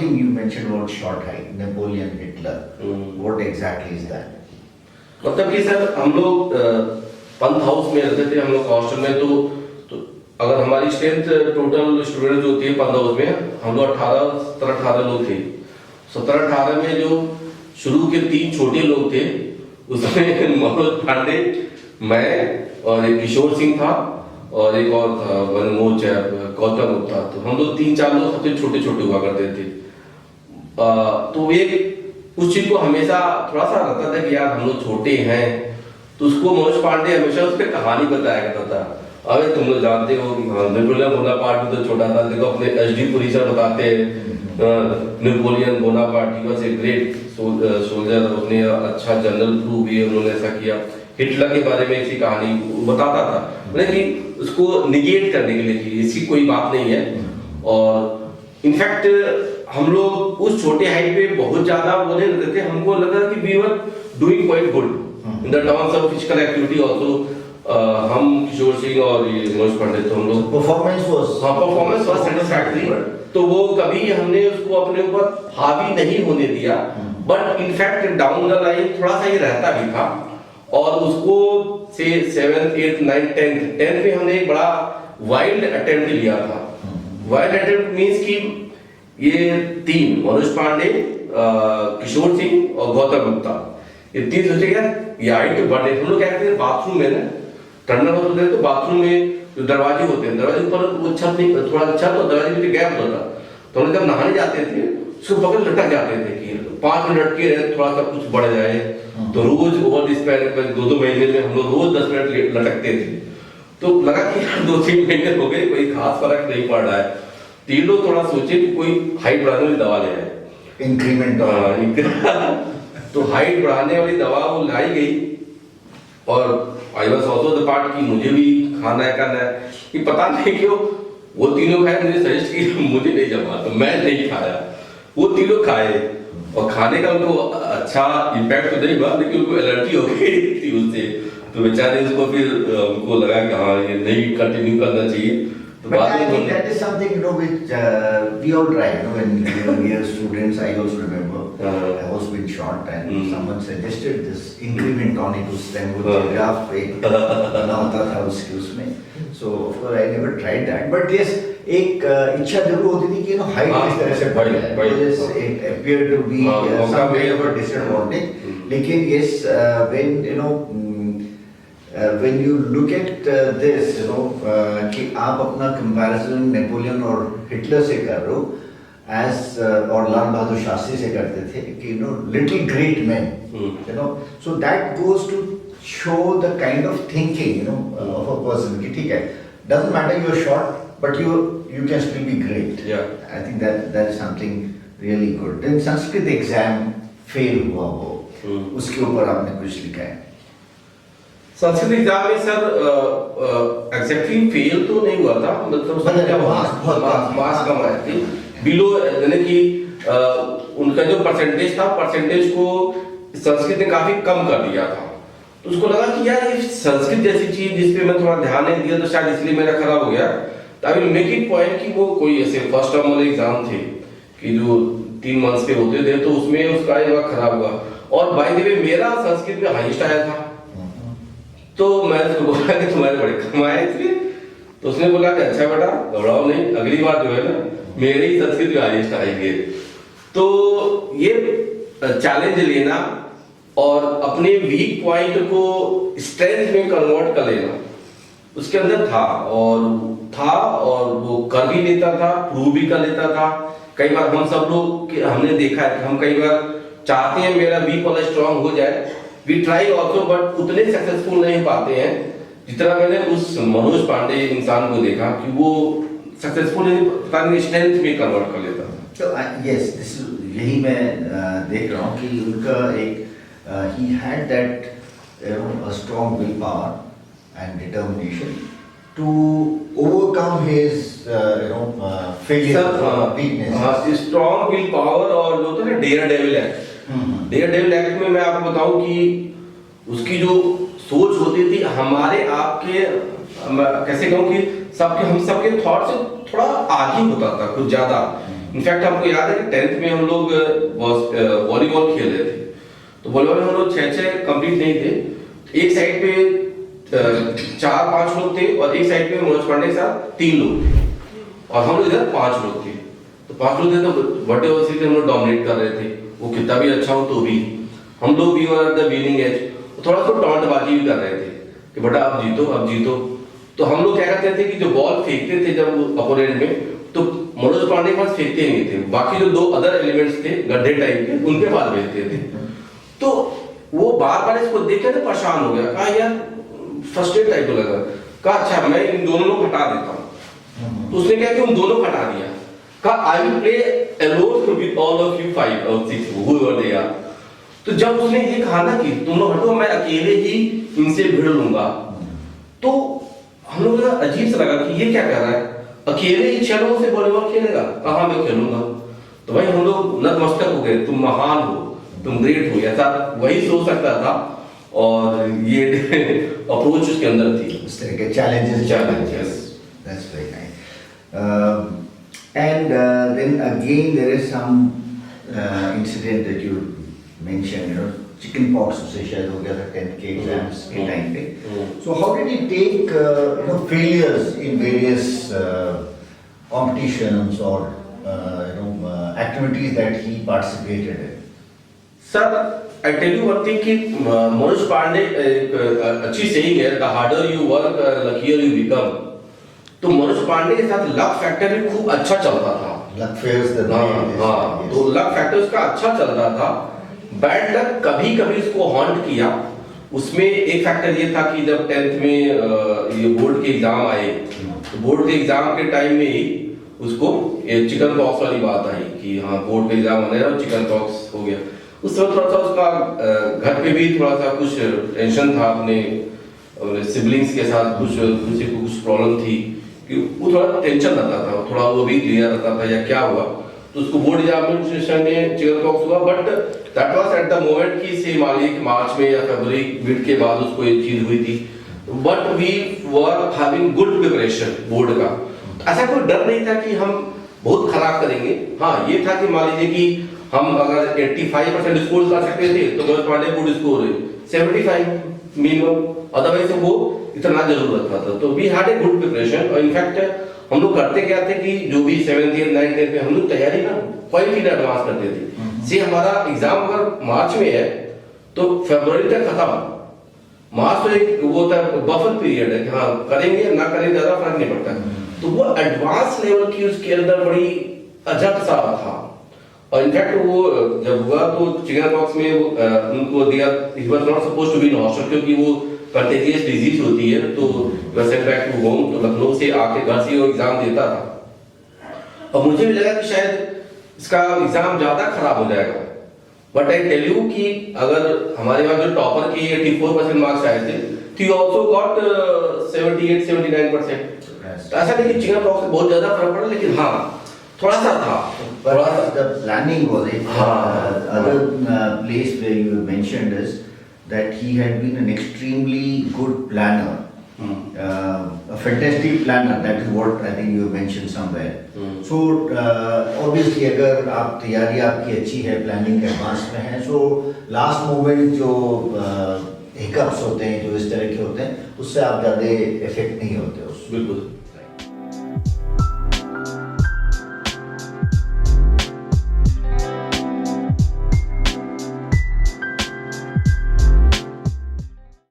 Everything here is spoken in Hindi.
thing you mentioned about short height, Napoleon, Hitler. What exactly is that? मतलब कि सर हम लोग पंथ हाउस में रहते थे, हम लोग हॉस्टल में, तो अगर हमारी स्ट्रेंथ टोटल स्टूडेंट जो होती है पंथ हाउस में, हम लोग 17-18 लोग थे। 17-18 में जो शुरू के 3 छोटे लोग थे, उसमें मनोज पांडे, मैं और एक किशोर सिंह था और एक और था मनोज गौतम गुप्ता। तो हम लोग 3-4 लोग सबसे छोटे छोटे हुआ करते थे। तो एक उस चीज को हमेशा थोड़ा सा रहता था कि यार हम लोग छोटे हैं, तो उसको मनोज पांडे हमेशा उस पर कहानी बताया करता था। अरे तुम लोग जानते हो नेपोलियन बोनापार्ट भी तो छोटा था, देखो अपने एचडी पुरी सर बताते हैं Napoleon Bonaparte he was a great soldier, उसने अच्छा जनरल प्रूव भी उन्होंने ऐसा किया। हिटलर के बारे में ऐसी कहानी बताता था, लेकिन उसको निगेट करने के लिए कि इसकी कोई बात नहीं है। और इनफैक्ट हम लोग उस छोटे हाइट पे बहुत ज्यादा बोले रहते थे, हमको लगा कि we were doing quite good in the terms of physical activity also. हम किशोर सिंह और ये मनोज पांडे, तो हम लोग परफॉर्मेंस वाज सैटिस्फैक्टरी, तो वो कभी हमने उसको अपने ऊपर हावी नहीं होने दिया। But in fact down the line थोड़ा सा ये रहता भी था, और उसको से 7th 8th 9th 10th में हमने एक बड़ा वाइल्ड अटेम्प्ट लिया था। वाइल्ड अटेम्प्ट मींस कि ये 3 मनोज पांडे, किशोर सिंह और गौतम गुप्ता, ये 3 सोचे यार ये हाइट बढ़े। हम लोग क्या करते हैं बाथरूम में ना, टर्नर होते हैं तो बाथरूम में जो दरवाजे होते हैं, दरवाजे ऊपर वो छत नहीं, थोड़ा छत और दरवाजे के बीच गैप होता, तो हम जब नहाने जाते थे उसको पकड़ लटक जाते थे कि 5 मिनट के रहे थोड़ा सा कुछ बढ़ जाए। तो रोज ओवर दिस पहले 2-2 महीने में हम लोग रोज 10 मिनट लटकते थे। तो लगा कि 2-3 महीने हो गए, कोई खास फर्क नहीं पड़ रहा है। 3 लोग थोड़ा सोचे कि कोई हाइट बढ़ाने वाली दवा ले आए, इंक्रीमेंट। तो हाइट बढ़ाने वाली दवा वो लाई गई, और I was also the part कि मुझे भी खाना है करना है, कि पता नहीं क्यों वो तीनों खाए, मुझे सजेस्ट की, मुझे नहीं जमा, तो मैं नहीं खाया। वो तीनों खाए और खाने का उनको अच्छा इम्पैक्ट तो नहीं हुआ, लेकिन उनको एलर्जी हो गई थी उससे। तो बेचारे उसको फिर उनको लगा कि हाँ ये नहीं कंटिन्यू करना चाहिए। But I think that is something, you know, which we all try, you know, when we are students. I also remember I was been short, and someone suggested this increment tonic, then वो graph एक बना होता था उसके उसमें. So of course I never tried that, but yes, एक इच्छा जरूर होती थी कि you know height इस तरह से बढ़ जाए. Yes, it appeared to be some way of a disadvantage. लेकिन yes, when you know. When you look at this, you know, कि आप अपना comparison नेपोलियन और हिटलर से कर रहे हो, as और लाल बहादुर शास्त्री से करते थे, कि you know, little great men, you know, so that goes to show the kind of thinking, you know, of a person. कि ठीक है, doesn't matter you're short, but you can still be great. Yeah. I think that is something really good. Then Sanskrit exam fail हुआ हो, उसके ऊपर आपने कुछ लिखा है? संस्कृत एग्जाम में सर एग्जैक्टली फेल तो नहीं हुआ था, मतलब मार्क्स कम आए थे, बिलो, यानी कि उनका जो परसेंटेज था, परसेंटेज को संस्कृत ने काफी कम कर दिया था। तो उसको लगा कि यार ये संस्कृत जैसी चीज जिसपे मैं थोड़ा ध्यान नहीं दिया, तो शायद इसलिए मेरा खराब हो गया। तो I will make it point कि वो कोई ऐसे फर्स्ट टर्म वाले एग्जाम थे कि जो 3 मंथ्स के होते थे, तो उसमें उसका ये खराब हुआ। और बाय द वे मेरा संस्कृत में हाईएस्ट आया था, तो मैं उसको बोला कि तुम्हारे बड़े कम आए इसलिए। तो उसने बोला कि अच्छा बेटा घबराओ नहीं, अगली बार जो है ना मेरे ही संस्कृत में हाईएस्ट आएंगे। तो ये चैलेंज लेना और अपने वीक पॉइंट को स्ट्रेंथ में कन्वर्ट कर लेना उसके अंदर था, और वो कर भी लेता था, प्रूव भी कर लेता था। कई बार हम सब लोग हमने देखा है कि हम कई बार चाहते हैं मेरा वीक वाला स्ट्रांग हो जाए, We try also, but उतने सक्सेसफुल नहीं पाते हैं जितना मैंने उस मनोज पांडे इंसान को देखा कि वो सक्सेसफुल नहीं, पता नहीं स्ट्रेंथ में कन्वर्ट कर लेता। So yes, this यही मैं देख रहा हूँ कि उनका एक he had that, you know, a strong willpower and determination to overcome his you know failure or weaknesses. Strong will power और जो होता है ना daredevil act, daredevil act में मैं आपको बताऊं कि उसकी जो सोच होती थी हमारे आपके, कैसे कहूं कि हम सबके थॉट से थोड़ा आगे होता था कुछ ज्यादा, इनफैक्ट हमको याद है कि 10th में हम लोग वॉलीबॉल खेल रहे थे, तो वॉलीबॉल में हम लोग 6-6 कंप्लीट नहीं थे। एक साइड पे 4-5 लोग थे और एक साइड पे मनोज पांडे के साथ 3 लोग थे और हम लोग इधर 5 लोग थे। तो 5 लोग थे तो वट एवर से हम लोग डोमिनेट कर रहे थे, वो कितना भी अच्छा हो तो भी हम लोग भी वर द विनिंग एज, थोड़ा सा टॉन्टबाजी भी कर रहे थे कि बेटा अब जीतो अब जीतो। तो हम लोग क्या करते थे कि जो बॉल फेंकते थे जब अपोनेंट में, तो मनोज पांडे के पास फेंकते नहीं थे, बाकी जो 2 अदर एलिमेंट्स थे गड्ढे टाइप के उनके पास भेजते थे। तो वो बार बार इसको देख के परेशान हो गया, कहा यार फ्रस्ट्रेट टाइप लगा, कहा अच्छा मैं इन दोनों को हटा देता हूँ। तो उसने क्या कि उन दोनों को हटा दिया, कहा I will play alone with all of you 5 और 6 हूएवर दे आर। तो जब उसने ये कहा ना कि तुम लोग हटो मैं अकेले ही इनसे भिड़ लूंगा, तो हम लोग को अजीब सा लगा कि ये क्या कर रहा है, अकेले ही 6 लोगों से वॉलीबॉल खेलेगा, कहा मैं खेलूंगा। तो भाई हम लोग नतमस्तक हो गए, तुम महान हो, तुम ग्रेट हो, ऐसा वही सोच सकता था और ये अप्रोच उसके अंदर थी। इस तरह के challenges. That's very nice. And then again there is some incident that you mentioned, you know, chicken pox से शायद हो गया था 10th के exams के time पे. So how did he take you know, failures in various competitions or you know activities that he participated in? Sir I tell you one thing कि मनोज पांडे एक अच्छी सेइंग है, the harder you work luckier you become. तो मनोज पांडे के साथ लक फैक्टर भी खूब अच्छा चलता था। Luck favors the brave. हाँ, तो लक फैक्टर उसका अच्छा चल रहा था। बैड लक कभी कभी उसको हॉन्ट किया। उसमें एक फैक्टर ये था कि जब 10th में ये बोर्ड के एग्जाम आए, तो बोर्ड के एग्जाम के टाइम में ही उसको चिकन पॉक्स वाली बात आई कि हाँ बोर्ड के एग्जाम आने और चिकन पॉक्स हो गया। उस समय थोड़ा सा उसका घर पे भी थोड़ा सा कुछ टेंशन था, अपने सिबलिंग्स के साथ कुछ प्रॉब्लम थी कि वो थोड़ा टेंशन रहता था, थोड़ा वो भी क्लियर रहता था या क्या हुआ। तो उसको बोर्ड एग्जामिनेशन में चिकन पॉक्स हुआ, but that was at the moment कि से मान लीजिए मार्च में या फरवरी मिड के बाद उसको ये चीज हुई थी। But we were having good preparation board का, ऐसा कोई डर नहीं था कि हम बहुत खराब करेंगे। हाँ ये था कि मान लीजिए कि हम अगर 85% स्कोर कर सकते थे तो Manoj Pandey good score 75 minimum, otherwise वो इतना जरूर रखता था। तो we had a good preparation और इनफैक्ट हम लोग करते क्या थे कि जो भी 7th 9th 10th में हम लोग तैयारी ना क्वाइट इन एडवांस करते थे। से हमारा एग्जाम अगर मार्च में है तो फरवरी तक खत्म। मार्च तो एक वो होता है बफर पीरियड है कि हाँ करेंगे ना करेंगे ज्यादा फर्क नहीं पड़ता। तो वो एडवांस लेवल की उसके अंदर बड़ी अजब सा था। और इनफैक्ट वो जब हुआ तो चिकन पॉक्स में उनको दिया, he was not supposed to be in hostel क्योंकि वो कंटेजियस डिजीज होती है। तो सेंट बैक टू होम, तो लखनऊ से आके घर से वो एग्जाम देता था और मुझे भी लगा कि शायद इसका एग्जाम ज्यादा खराब हो जाएगा। बट आई टेल यू कि अगर हमारे पास जो टॉपर की 84% मार्क्स आए थे, ही आल्सो गॉट 78-79%। तो ऐसा नहीं कि चिकन पॉक्स से बहुत ज्यादा फर्क पड़ा, लेकिन हाँ थोड़ा सा था। But the planning was it. Other place where you mentioned is that he had been an extremely good planner, a fantastic planner. That is what I think you mentioned somewhere. So obviously, अगर आप तैयारी आपकी अच्छी है, planning एडवांस में है, so last moment जो hiccups होते हैं, जो इस तरह के होते हैं, उससे आप ज़्यादा इफेक्ट नहीं होते उससे। बिल्कुल।